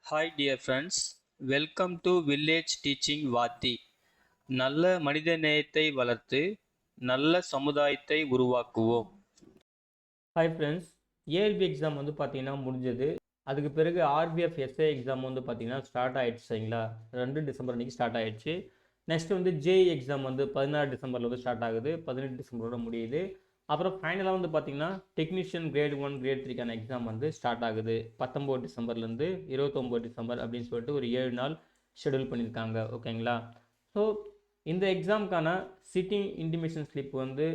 Hi dear friends, welcome to Village Teaching Vati. நல்ல மனிதநேயத்தை வளர்த்து நல்ல சமுதாயத்தை உருவாக்குவோம். ஹாய் ஃப்ரெண்ட்ஸ், ஏஎல்பி எக்ஸாம் வந்து பார்த்தீங்கன்னா முடிஞ்சது. அதுக்கு பிறகு ஆர்பிஎஃப் எஸ்ஏ எக்ஸாம் வந்து பார்த்தீங்கன்னா ஸ்டார்ட் ஆயிடுச்சு. சரிங்களா, 2 டிசம்பர் அன்றைக்கி ஸ்டார்ட் ஆயிடுச்சு. நெக்ஸ்ட் வந்து ஜேஇ எக்ஸாம் வந்து 16 டிசம்பரில் வந்து ஸ்டார்ட் ஆகுது, 18 டிசம்பரோட முடியுது. அப்புறம் ஃபைனலாக வந்து பார்த்தீங்கன்னா டெக்னீஷியன் கிரேட் 1 கிரேட் 3க்கான எக்ஸாம் வந்து ஸ்டார்ட் ஆகுது 19 டிசம்பர்லேருந்து 29 டிசம்பர் அப்படின்னு சொல்லிட்டு ஒரு 7 நாள் ஷெடியூல் பண்ணியிருக்காங்க. ஓகேங்களா, ஸோ இந்த எக்ஸாமுக்கான சிட்டிங் இன்டிமேஷன் ஸ்லிப் வந்து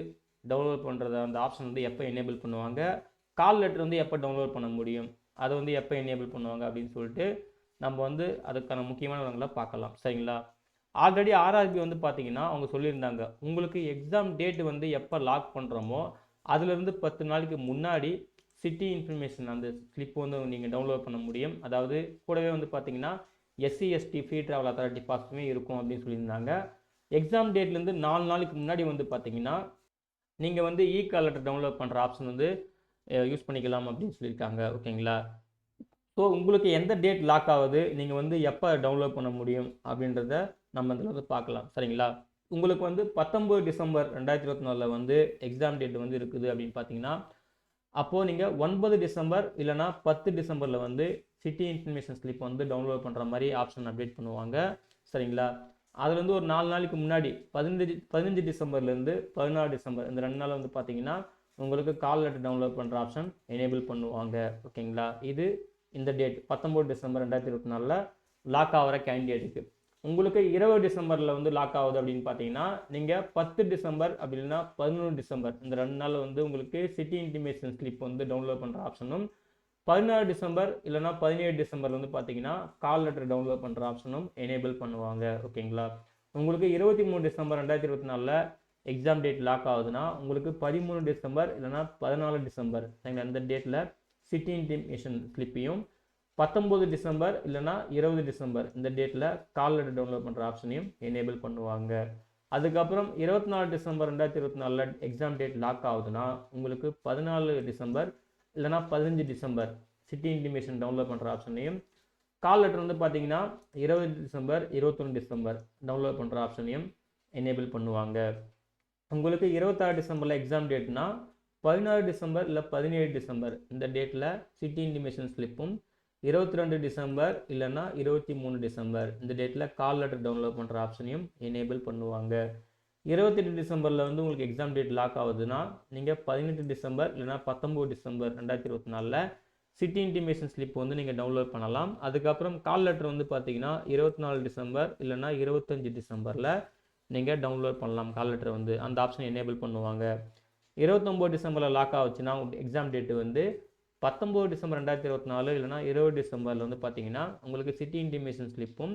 டவுன்லோட் பண்ணுறத அந்த ஆப்ஷன் வந்து எப்போ எனேபிள் பண்ணுவாங்க, கால் லெட்டர் வந்து எப்போ டவுன்லோட் பண்ண முடியும், அதை வந்து எப்போ எனேபிள் பண்ணுவாங்க அப்படின்னு சொல்லிட்டு நம்ம வந்து அதுக்கான முக்கியமான விவரங்களை பார்க்கலாம். சரிங்களா, ஆல்ரெடி ஆர்ஆர்பி வந்து பார்த்தீங்கன்னா அவங்க சொல்லியிருந்தாங்க, உங்களுக்கு எக்ஸாம் டேட் வந்து எப்போ லாக் பண்ணுறோமோ அதுலேருந்து 10 நாளைக்கு முன்னாடி சிட்டி இன்ஃபர்மேஷன் அந்த ஸ்லிப் வந்து நீங்கள் டவுன்லோட் பண்ண முடியும். அதாவது கூடவே வந்து பார்த்தீங்கன்னா எஸ்சி/எஸ்டி ஃப்ரீ ட்ராவல் அத்தாரிட்டி பாஸுமே இருக்கும் அப்படின்னு சொல்லியிருந்தாங்க. எக்ஸாம் டேட்லேருந்து 4 நாளைக்கு முன்னாடி வந்து பார்த்தீங்கன்னா நீங்கள் வந்து கால் லெட்டர் டவுன்லோட் பண்ணுற ஆப்ஷன் வந்து யூஸ் பண்ணிக்கலாம் அப்படின்னு சொல்லியிருக்காங்க. ஓகேங்களா, ஸோ உங்களுக்கு எந்த டேட் லாக் ஆகுது, நீங்கள் வந்து எப்போ டவுன்லோட் பண்ண முடியும் அப்படின்றத நம்ம இதில் வந்து பார்க்கலாம். சரிங்களா, உங்களுக்கு வந்து 19 டிசம்பர் 2024 வந்து எக்ஸாம் டேட் வந்து இருக்குது அப்படின்னு பார்த்தீங்கன்னா, அப்போது நீங்கள் 9 டிசம்பர் இல்லைனா 10 டிசம்பரில் வந்து சிட்டி இன்ஃபர்மேஷன் ஸ்லிப் வந்து டவுன்லோட் பண்ணுற மாதிரி ஆப்ஷன் அப்டேட் பண்ணுவாங்க. சரிங்களா, அதில் வந்து ஒரு 4 நாளைக்கு முன்னாடி 15 டிசம்பர்லேருந்து 16 டிசம்பர் இந்த 2 நாள் வந்து பார்த்தீங்கன்னா உங்களுக்கு கால் லெட்டர் டவுன்லோட் பண்ணுற ஆப்ஷன் எனேபிள் பண்ணுவாங்க. ஓகேங்களா, இது இந்த டேட் 19 டிசம்பர் 2024 லாக் ஆகிற கேண்டிடேட்டுக்கு. உங்களுக்கு 20 டிசம்பரில் வந்து லாக் ஆகுது அப்படின்னு பார்த்தீங்கன்னா நீங்கள் 10 டிசம்பர் அப்படி இல்லைன்னா 11 டிசம்பர் இந்த 2 நாள் வந்து உங்களுக்கு சிட்டி இன்டிமேஷன் ஸ்லிப் வந்து டவுன்லோட் பண்ணுற ஆப்ஷனும், 16 டிசம்பர் இல்லைனா 17 டிசம்பர் வந்து பார்த்தீங்கன்னா கால் லெட்டர் டவுன்லோட் பண்ணுற ஆப்ஷனும் எனேபிள் பண்ணுவாங்க. ஓகேங்களா, உங்களுக்கு 23 டிசம்பர் 2024 எக்ஸாம் டேட் லாக் ஆகுதுன்னா உங்களுக்கு 13 டிசம்பர் இல்லைனா 14 டிசம்பர் அந்த டேட்டில் சிட்டி இன்டிமேஷன் ஸ்லிப்பையும், 19 டிசம்பர் இல்லைனா 20 டிசம்பர் இந்த டேட்டில் கால் லெட்டர் டவுன்லோட் பண்ணுற ஆப்ஷனையும் எனேபிள் பண்ணுவாங்க. அதுக்கப்புறம் 24 டிசம்பர் 2024 எக்ஸாம் டேட் லாக் ஆகுதுன்னா உங்களுக்கு 14 டிசம்பர் இல்லைனா 15 டிசம்பர் சிட்டி இன்டிமேஷன் டவுன்லோட் பண்ணுற ஆப்ஷனையும், கால் லெட்டர் வந்து பார்த்தீங்கன்னா 20 டிசம்பர் 21 டிசம்பர் டவுன்லோட் பண்ணுற ஆப்ஷனையும் எனேபிள் பண்ணுவாங்க. உங்களுக்கு 26 டிசம்பரில் எக்ஸாம் டேட்னா 16 டிசம்பர் இல்லை 17 டிசம்பர் இந்த டேட்டில் சிட்டி இன்டிமேஷன் ஸ்லிப்பும், 22 டிசம்பர் இல்லைன்னா 23 டிசம்பர் இந்த டேட்டில் கால் லெட்டர் டவுன்லோட் பண்ணுற ஆப்ஷனையும் எனேபிள் பண்ணுவாங்க. 28 டிசம்பரில் வந்து உங்களுக்கு எக்ஸாம் டேட் லாக் ஆகுதுன்னா நீங்கள் 18 டிசம்பர் இல்லைனா 19 டிசம்பர் 2024 சிட்டி இன்டிமேஷன் ஸ்லிப் வந்து நீங்கள் டவுன்லோட் பண்ணலாம். அதுக்கப்புறம் கால் லெட்டர் வந்து பார்த்தீங்கன்னா 24 டிசம்பர் இல்லைனா 25 டிசம்பரில் நீங்கள் டவுன்லோட் பண்ணலாம். கால் லெட்டர் வந்து அந்த ஆப்ஷனை எனேபிள் பண்ணுவாங்க. 29 டிசம்பரில் லாக் ஆச்சுன்னா எக்ஸாம் டேட்டு வந்து 19 டிசம்பர் 2024 இல்லைனா 20 டிசம்பரில் வந்து பார்த்தீங்கன்னா உங்களுக்கு சிட்டி இன்டிமேஷன் ஸ்லிப்பும்,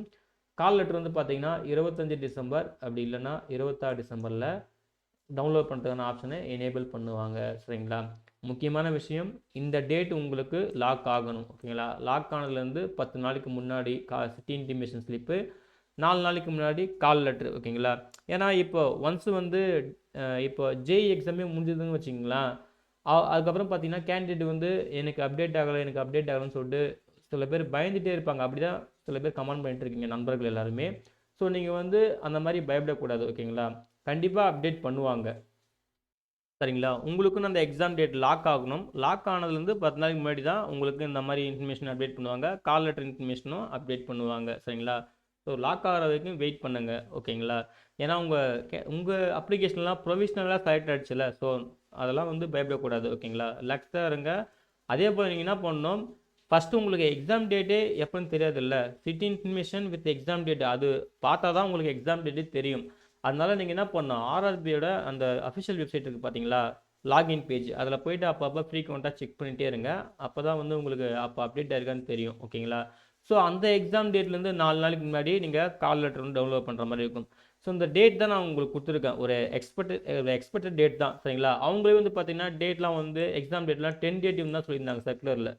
கால் லெட்டர் வந்து பார்த்தீங்கன்னா 25 டிசம்பர் அப்படி இல்லைனா 26 டிசம்பரில் டவுன்லோட் பண்ணுறதுக்கான ஆப்ஷனை எனேபிள் பண்ணுவாங்க. சரிங்களா, முக்கியமான விஷயம் இந்த டேட் உங்களுக்கு லாக் ஆகணும். ஓகேங்களா, லாக் ஆனதுலேருந்து 10 நாளைக்கு முன்னாடி சிட்டி இன்டிமேஷன் ஸ்லிப்பு, 4 நாளைக்கு முன்னாடி கால் லெட்ரு. ஓகேங்களா, ஏன்னா இப்போ ஒன்ஸ் வந்து இப்போ ஜேஇ எக்ஸாமே முடிஞ்சதுன்னு வச்சிங்களேன், அதுக்கப்புறம் பார்த்தீங்கன்னா கேண்டிடேட் வந்து எனக்கு அப்டேட் ஆகலைன்னு சொல்லிட்டு சில பேர் பயந்துகிட்டே இருப்பாங்க. அப்படி தான் சில பேர் கமெண்ட் பண்ணிட்டு இருக்கீங்க நண்பர்கள் எல்லாருமே. ஸோ நீங்கள் வந்து அந்த மாதிரி பயப்படக்கூடாது. ஓகேங்களா, கண்டிப்பாக அப்டேட் பண்ணுவாங்க. சரிங்களா, உங்களுக்குன்னு அந்த எக்ஸாம் டேட் லாக் ஆகணும். லாக் ஆனதுலேருந்து 10 நாளைக்கு முன்னாடி தான் உங்களுக்கு இந்த மாதிரி இன்ஃபர்மேஷன் அப்டேட் பண்ணுவாங்க, கால் லெட்டர் இன்ஃபர்மேஷனும் அப்டேட் பண்ணுவாங்க. சரிங்களா, ஸோ லாக் ஆகிற வரைக்கும் வெயிட் பண்ணுங்கள். ஓகேங்களா, ஏன்னா உங்கள் அப்ளிகேஷன்லாம் ப்ரொவிஷ்னலாக செலக்ட் ஆகிடுச்சுல, ஸோ அதெல்லாம் வந்து பயப்படக்கூடாது. ஓகேங்களா, ரிலாக்ஸாக இருங்க. அதே போல் நீங்கள் என்ன பண்ணணும், ஃபஸ்ட்டு உங்களுக்கு எக்ஸாம் டேட்டே எப்போன்னு தெரியாதுல்ல, city information with exam date அது பார்த்தா தான் உங்களுக்கு எக்ஸாம் டேட்டே தெரியும். அதனால் நீங்கள் என்ன பண்ணணும், ஆர்ஆர்பியோட அந்த அஃபிஷியல் வெப்சைட் இருக்குது பார்த்தீங்களா, லாகின் பேஜ், அதில் போய்ட்டு அப்பப்போ ஃப்ரீக்வெண்ட்டாக செக் பண்ணிகிட்டே இருங்க. அப்போ தான் வந்து உங்களுக்கு அப்போ அப்டேட் ஆயிருக்கான்னு தெரியும். ஓகேங்களா, ஸோ அந்த எக்ஸாம் டேட்லேருந்து 4 நாளைக்கு முன்னாடி நீங்கள் கால் லெட்டர் வந்து டவுன்லோட் பண்ணுற மாதிரி இருக்கும். ஸோ இந்த டேட் தான் நான் உங்களுக்கு கொடுத்துருக்கேன், ஒரு எக்ஸ்பெக்டட் டேட் தான். சரிங்களா, அவங்களே வந்து பார்த்தீங்கன்னா டேட்லாம் வந்து எக்ஸாம் டேட்லாம் டென்டேட்டிவ் தான் சொல்லியிருந்தாங்க சர்க்குலரில்.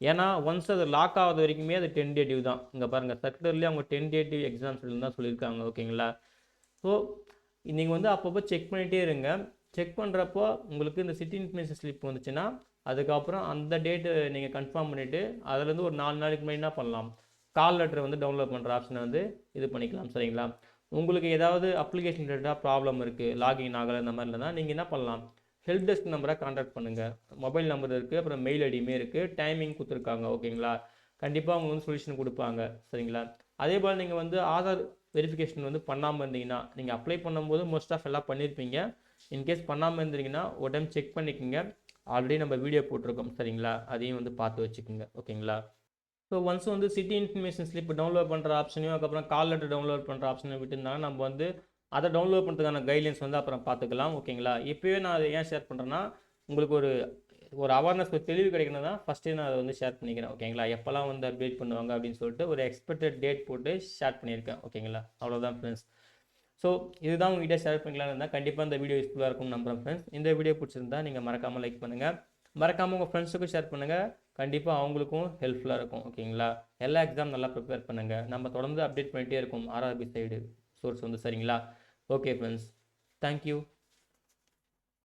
ஏன்னா ஒன்ஸ் அது லாக் ஆகாத வரைக்குமே அது டென்டேட்டிவ் தான். இங்கே பாருங்கள், சர்க்குலர்லேயே அவங்க டென்டேட்டிவ் எக்ஸாம்ஸ் தான் சொல்லியிருக்காங்க. ஓகேங்களா, ஸோ நீங்கள் வந்து அப்பப்போ செக் பண்ணிகிட்டே இருங்க. செக் பண்ணுறப்போ உங்களுக்கு இந்த சிட்டி இன்ஃபர்மேஷன் ஸ்லிப் வந்துச்சுன்னா அதுக்கப்புறம் அந்த டேட்டு நீங்கள் கன்ஃபார்ம் பண்ணிவிட்டு அதுலேருந்து ஒரு 4 நாளைக்கு முன்னாடி என்ன பண்ணலாம், கால் லெட்டர் வந்து டவுன்லோட் பண்ணுற ஆப்ஷனை வந்து இது பண்ணிக்கலாம் சரிங்களா. உங்களுக்கு ஏதாவது அப்ளிகேஷன் ரிலேட்டடாக ப்ராப்ளம் இருக்குது, லாகின் ஆகலை இந்த மாதிரி இல்லைனா நீங்கள் என்ன பண்ணலாம், ஹெல்ப் டெஸ்க் நம்பரை கான்டாக்ட் பண்ணுங்கள். மொபைல் நம்பர் இருக்குது, அப்புறம் மெயில் ஐடியுமே இருக்குது, டைமிங் கொடுத்துருக்காங்க ஓகேங்களா. கண்டிப்பாக அவங்க வந்து சொல்யூஷன் கொடுப்பாங்க சரிங்களா. அதே போல் நீங்கள் வந்து ஆதார் வெரிஃபிகேஷன் வந்து பண்ணாமல் இருந்தீங்கன்னா, நீங்கள் அப்ளை பண்ணும்போது மோஸ்ட் ஆஃப் எல்லாம் பண்ணியிருப்பீங்க. இன்கேஸ் பண்ணாமல் இருந்தீங்கன்னா ஒரு டைம் செக் பண்ணிக்கோங்க. ஆல்ரெடி நம்ம வீடியோ போட்டிருக்கோம் சரிங்களா, அதையும் வந்து பார்த்து வச்சுக்கோங்க ஓகேங்களா. ஸோ ஒன்ஸ் வந்து சிட்டி இன்ஃபர்மேஷன் ஸ்லிப் டவுன்லோட் பண்ணுற ஆப்ஷனையும் அதுக்கப்புறம் கால் லெட்டர் டவுன்லோட் பண்ணுற ஆப்ஷனையும் விட்டுருந்தாங்கன்னா நம்ம வந்து அதை டவுன்லோட் பண்ணுறதுக்கான கைட்லைன்ஸ் வந்து அப்புறம் பார்த்துக்கலாம் ஓகேங்களா. இப்போவே நான் அதை ஏன் ஷேர் பண்ணுறேன்னா, உங்களுக்கு ஒரு ஒரு அவேர்னஸ், ஒரு தெளிவு கிடைக்கணும் தான் ஃபஸ்ட்டே நான் அதை வந்து ஷேர் பண்ணிக்கிறேன் ஓகேங்களா. எப்போல்லாம் வந்து அப்டேட் பண்ணுவாங்க அப்படின்னு சொல்லிட்டு ஒரு எக்ஸ்பெக்டட் டேட் போட்டு ஷேர் பண்ணியிருக்கேன் ஓகேங்களா. அவ்வளோதான் ஃப்ரெண்ட்ஸ். ஸோ இதுதான் உங்ககிட்ட ஷேர் பண்ணிக்கலாம்னு இருந்தால் கண்டிப்பாக இந்த வீடியோ யூஸ்ஃபுல்லாக இருக்கும்னு நம்புகிறேன் ஃப்ரெண்ட்ஸ். இந்த வீடியோ பிடிச்சிருந்தா நீங்கள் மறக்காமல் லைக் பண்ணுங்கள், மறக்காமல் உங்கள் ஃப்ரெண்ட்ஸுக்கும் ஷேர் பண்ணுங்கள். கண்டிப்பாக அவங்களுக்கும் ஹெல்ப்ஃபுல்லாக இருக்கும் ஓகேங்களா. எல்லா எக்ஸாம் நல்லா ப்ரிப்பேர் பண்ணுங்கள். நம்ம தொடர்ந்து அப்டேட் பண்ணிகிட்டே இருக்கோம் ஆர்ஆர்பி சைடு சோர்ஸ் வந்து சரிங்களா. Okay friends, thank you.